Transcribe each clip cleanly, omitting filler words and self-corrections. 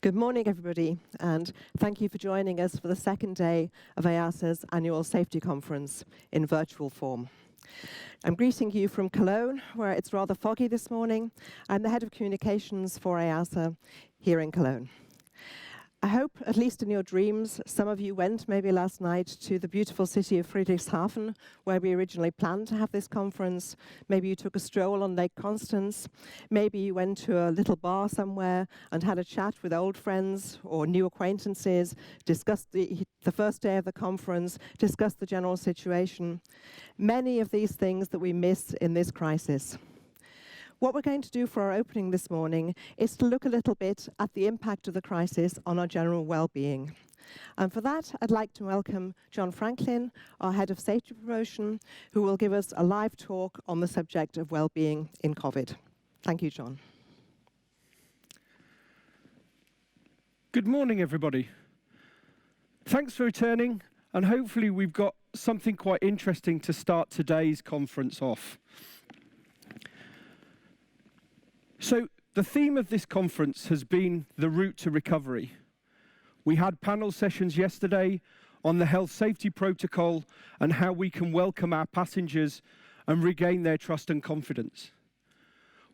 Good morning, everybody, and thank you for joining us for the second day of EASA's Annual Safety Conference in virtual form. I'm greeting you from Cologne, where it's rather foggy this morning. I'm the Head of Communications for EASA here in Cologne. I hope, at least in your dreams, some of you went maybe last night to the beautiful city of Friedrichshafen, where we originally planned to have this conference. Maybe you took a stroll on Lake Constance. Maybe you went to a little bar somewhere and had a chat with old friends or new acquaintances, discussed the first day of the conference, discussed the general situation. Many of these things that we miss in this crisis. What we're going to do for our opening this morning is to look a little bit at the impact of the crisis on our general well-being. And for that, I'd like to welcome John Franklin, our Head of Safety Promotion, who will give us a live talk on the subject of well-being in COVID. Thank you, John. Good morning, everybody. Thanks for returning, and hopefully we've got something quite interesting to start today's conference off. So the theme of this conference has been the route to recovery. We had panel sessions yesterday on the health safety protocol and how we can welcome our passengers and regain their trust and confidence.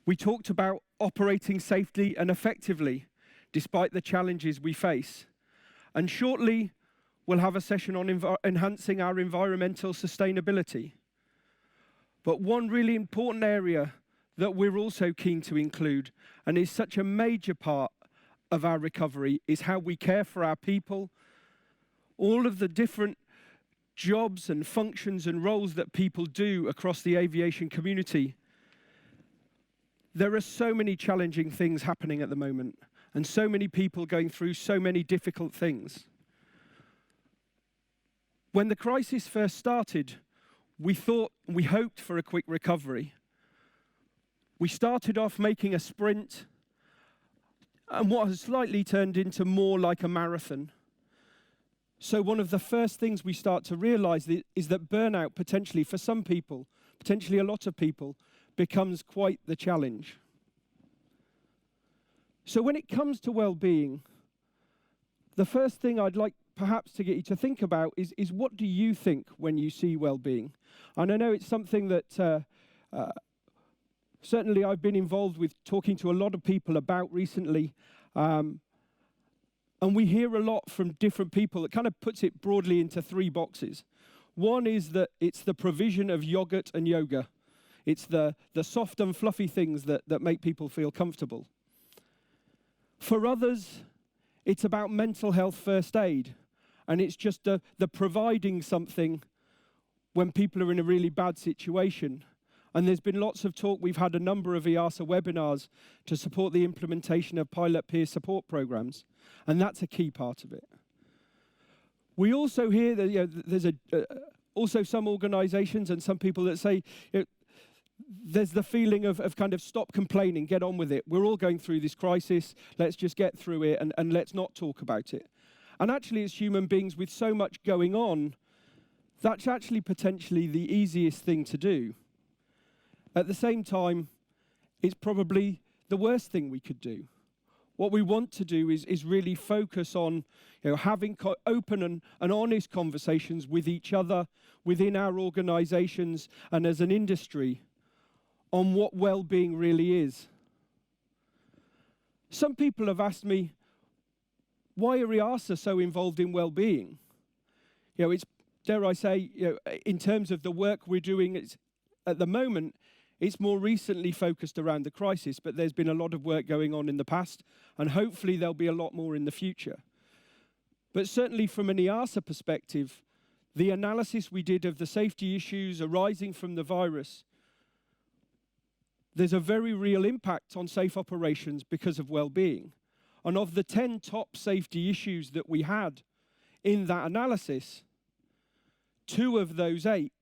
We talked about operating safely and effectively despite the challenges we face. And shortly, we'll have a session on enhancing our environmental sustainability. But one really important area that we're also keen to include, and is such a major part of our recovery, is how we care for our people, all of the different jobs and functions and roles that people do across the aviation community. There are so many challenging things happening at the moment, and so many people going through so many difficult things. When the crisis first started, we hoped for a quick recovery. We started off making a sprint, and what has slightly turned into more like a marathon. So one of the first things we start to realize is that burnout potentially for some people, potentially a lot of people, becomes quite the challenge. So when it comes to well-being, the first thing I'd like perhaps to get you to think about is what do you think when you see well-being? And I know it's something that certainly I've been involved with talking to a lot of people about recently, and we hear a lot from different people that kind of puts it broadly into three boxes. One is that it's the provision of yogurt and yoga. It's the soft and fluffy things that make people feel comfortable. For others, it's about mental health first aid, and it's just the providing something when people are in a really bad situation. And there's been lots of talk. We've had a number of EASA webinars to support the implementation of pilot peer support programs, and that's a key part of it. We also hear that there's also some organisations and some people that say there's the feeling of kind of stop complaining, get on with it. We're all going through this crisis. Let's just get through it and let's not talk about it. And actually, as human beings with so much going on, that's actually potentially the easiest thing to do. At the same time, it's probably the worst thing we could do. What we want to do is really focus on having open and honest conversations with each other, within our organisations and as an industry, on what well-being really is. Some people have asked me, why are EASA so involved in well-being? It's, dare I say, in terms of the work we're doing at the moment, it's more recently focused around the crisis, but there's been a lot of work going on in the past, and hopefully there'll be a lot more in the future. But certainly from an EASA perspective, the analysis we did of the safety issues arising from the virus, there's a very real impact on safe operations because of well-being. And of the 10 top safety issues that we had in that analysis, 2 of those 8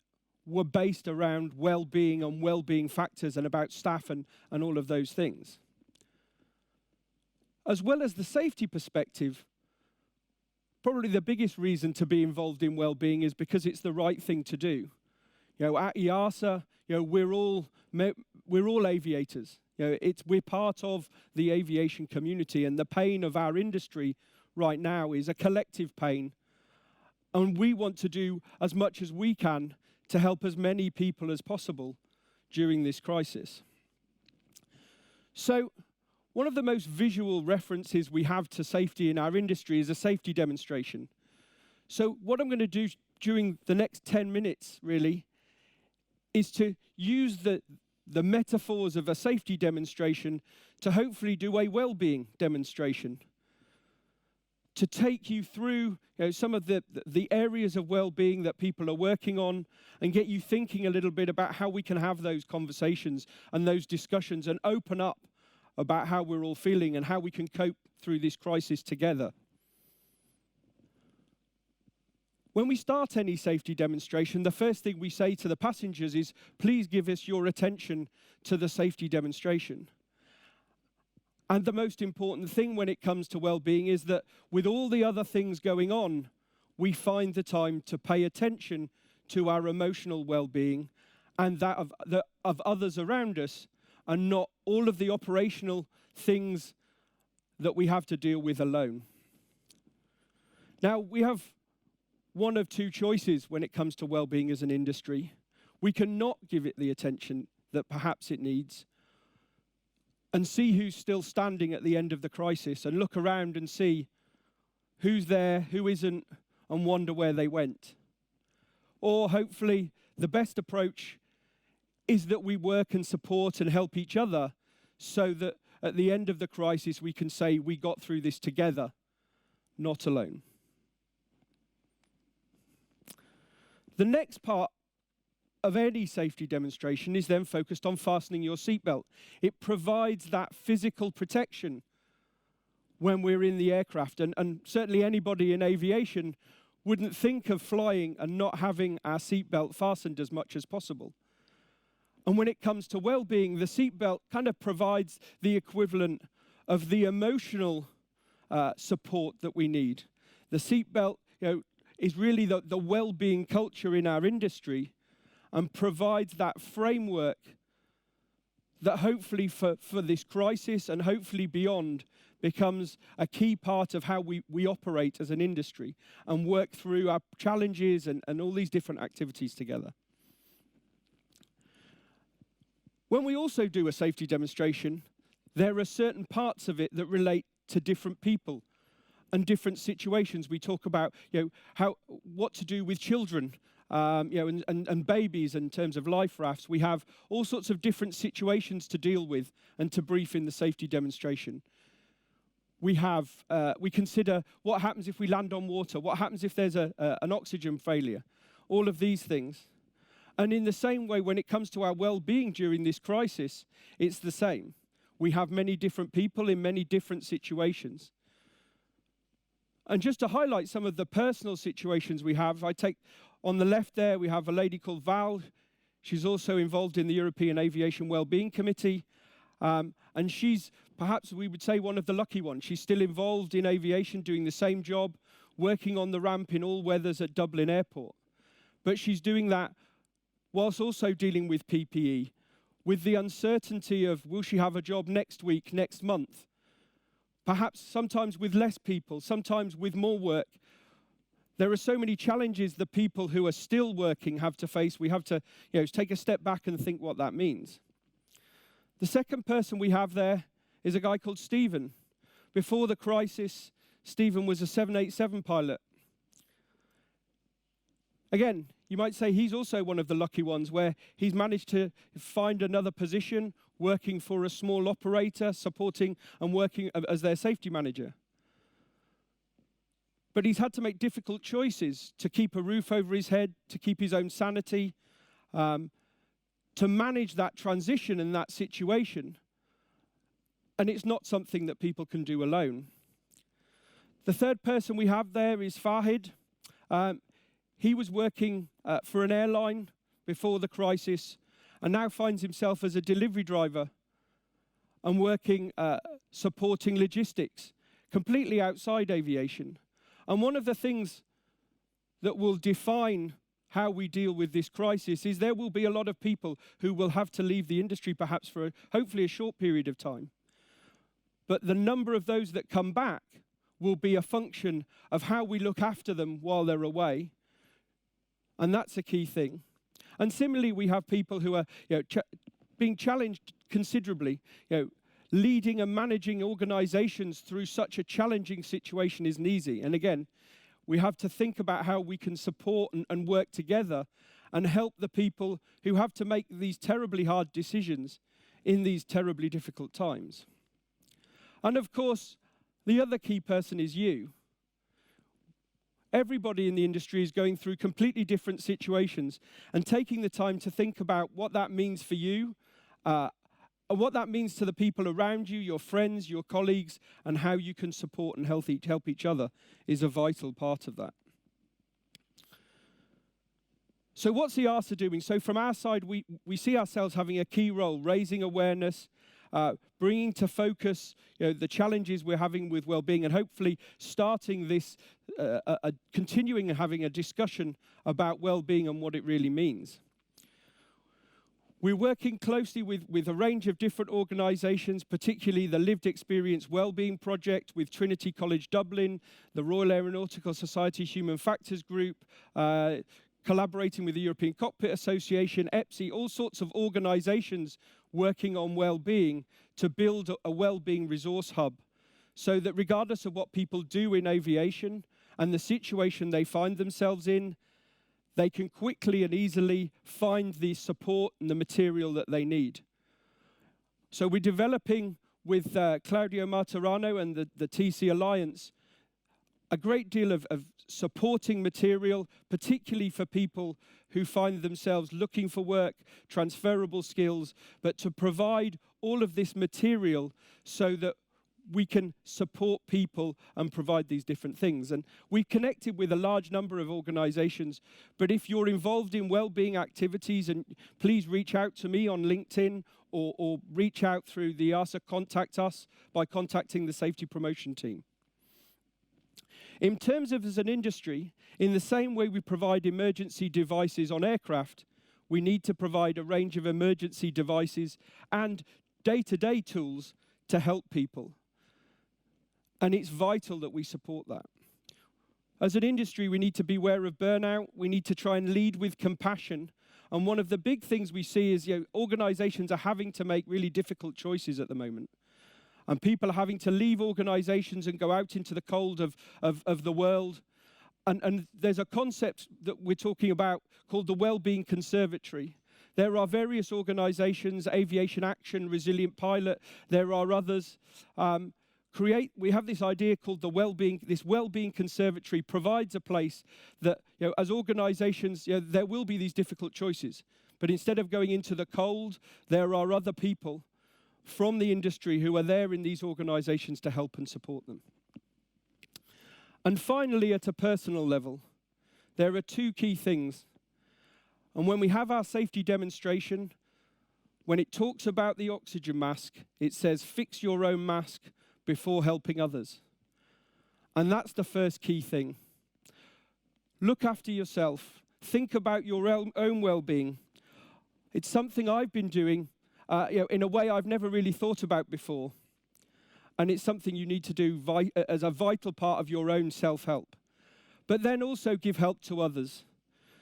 were based around well-being and well-being factors and about staff and all of those things. As well as the safety perspective, probably the biggest reason to be involved in well-being is because it's the right thing to do. At EASA, we're all aviators. We're part of the aviation community, and the pain of our industry right now is a collective pain. And we want to do as much as we can to help as many people as possible during this crisis. So, one of the most visual references we have to safety in our industry is a safety demonstration. So what I'm going to do during the next 10 minutes, really, is to use the metaphors of a safety demonstration to hopefully do a well-being demonstration, to take you through some of the areas of well-being that people are working on and get you thinking a little bit about how we can have those conversations and those discussions and open up about how we're all feeling and how we can cope through this crisis together. When we start any safety demonstration, the first thing we say to the passengers is, please give us your attention to the safety demonstration. And the most important thing when it comes to well-being is that with all the other things going on, we find the time to pay attention to our emotional well-being and that of others around us, and not all of the operational things that we have to deal with alone. Now, we have one of two choices when it comes to well-being as an industry. We cannot give it the attention that perhaps it needs, and see who's still standing at the end of the crisis, and look around and see who's there, who isn't, and wonder where they went. Or hopefully the best approach is that we work and support and help each other so that at the end of the crisis we can say we got through this together, not alone. The next part of any safety demonstration is then focused on fastening your seatbelt. It provides that physical protection when we're in the aircraft, and certainly anybody in aviation wouldn't think of flying and not having our seatbelt fastened as much as possible. And when it comes to well-being, the seatbelt kind of provides the equivalent of the emotional support that we need. The seatbelt, is really the well-being culture in our industry, and provides that framework that hopefully for this crisis and hopefully beyond becomes a key part of how we operate as an industry and work through our challenges and all these different activities together. When we also do a safety demonstration, there are certain parts of it that relate to different people and different situations. We talk about what to do with children, and babies in terms of life rafts. We have all sorts of different situations to deal with and to brief in the safety demonstration. We consider what happens if we land on water, what happens if there's an oxygen failure, all of these things. And in the same way, when it comes to our well-being during this crisis, it's the same. We have many different people in many different situations. And just to highlight some of the personal situations we have, I take on the left there, we have a lady called Val. She's also involved in the European Aviation Wellbeing Committee. And she's, perhaps we would say, one of the lucky ones. She's still involved in aviation, doing the same job, working on the ramp in all weathers at Dublin Airport. But she's doing that whilst also dealing with PPE, with the uncertainty of, will she have a job next week, next month? Perhaps sometimes with less people, sometimes with more work. There are so many challenges the people who are still working have to face. We have to take a step back and think what that means. The second person we have there is a guy called Stephen. Before the crisis, Stephen was a 787 pilot. Again, you might say he's also one of the lucky ones where he's managed to find another position, working for a small operator, supporting and working as their safety manager. But he's had to make difficult choices to keep a roof over his head, to keep his own sanity, to manage that transition and that situation. And it's not something that people can do alone. The third person we have there is Fahid. He was working for an airline before the crisis and now finds himself as a delivery driver and working, supporting logistics, completely outside aviation. And one of the things that will define how we deal with this crisis is there will be a lot of people who will have to leave the industry perhaps for hopefully a short period of time. But the number of those that come back will be a function of how we look after them while they're away. And that's a key thing. And similarly, we have people who are being challenged considerably. Leading and managing organizations through such a challenging situation isn't easy. And again, we have to think about how we can support and work together and help the people who have to make these terribly hard decisions in these terribly difficult times. And of course, the other key person is you. Everybody in the industry is going through completely different situations, and taking the time to think about what that means for you, and what that means to the people around you, your friends, your colleagues, and how you can support and help each other is a vital part of that. So what's EASA doing? So from our side, we see ourselves having a key role, raising awareness, bringing to focus the challenges we're having with well-being, and hopefully starting this, continuing having a discussion about well-being and what it really means. We're working closely with a range of different organisations, particularly the Lived Experience Wellbeing Project with Trinity College Dublin, the Royal Aeronautical Society Human Factors Group, collaborating with the European Cockpit Association, EPSI, all sorts of organisations working on well-being to build a well-being resource hub, so that regardless of what people do in aviation and the situation they find themselves in, they can quickly and easily find the support and the material that they need. So we're developing with Claudio Martirano and the TC Alliance a great deal of supporting material, particularly for people who find themselves looking for work, transferable skills, but to provide all of this material so that we can support people and provide these different things. And we've connected with a large number of organizations, but if you're involved in well-being activities, and please reach out to me on LinkedIn or reach out through the EASA Contact Us by contacting the safety promotion team. In terms of as an industry, in the same way we provide emergency devices on aircraft, we need to provide a range of emergency devices and day-to-day tools to help people. And it's vital that we support that. As an industry, we need to be aware of burnout. We need to try and lead with compassion. And one of the big things we see is organizations are having to make really difficult choices at the moment. And people are having to leave organizations and go out into the cold of the world. And there's a concept that we're talking about called the Wellbeing Conservatory. There are various organizations, Aviation Action, Resilient Pilot, there are others. We have this idea called this Wellbeing Conservatory provides a place that, as organizations, there will be these difficult choices. But instead of going into the cold, there are other people from the industry who are there in these organizations to help and support them. And finally, at a personal level, there are two key things. And when we have our safety demonstration, when it talks about the oxygen mask, it says, fix your own mask before helping others. And that's the first key thing. Look after yourself. Think about your own well-being. It's something I've been doing in a way I've never really thought about before. And it's something you need to do as a vital part of your own self-help. But then also give help to others.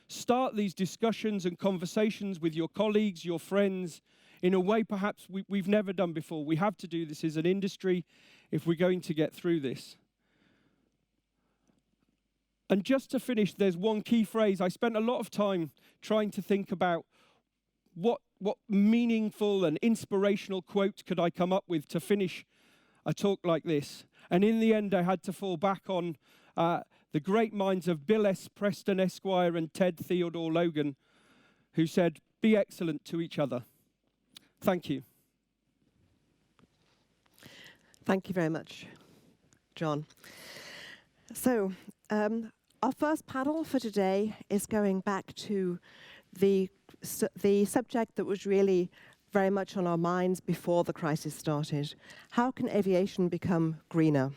Start these discussions and conversations with your colleagues, your friends, in a way perhaps we've never done before. We have to do this as an industry if we're going to get through this. And just to finish, there's one key phrase. I spent a lot of time trying to think about what meaningful and inspirational quote could I come up with to finish a talk like this. And in the end, I had to fall back on the great minds of Bill S. Preston Esquire and Ted Theodore Logan, who said, be excellent to each other. Thank you. Thank you very much, John. So, our first panel for today is going back to the subject that was really very much on our minds before the crisis started. How can aviation become greener?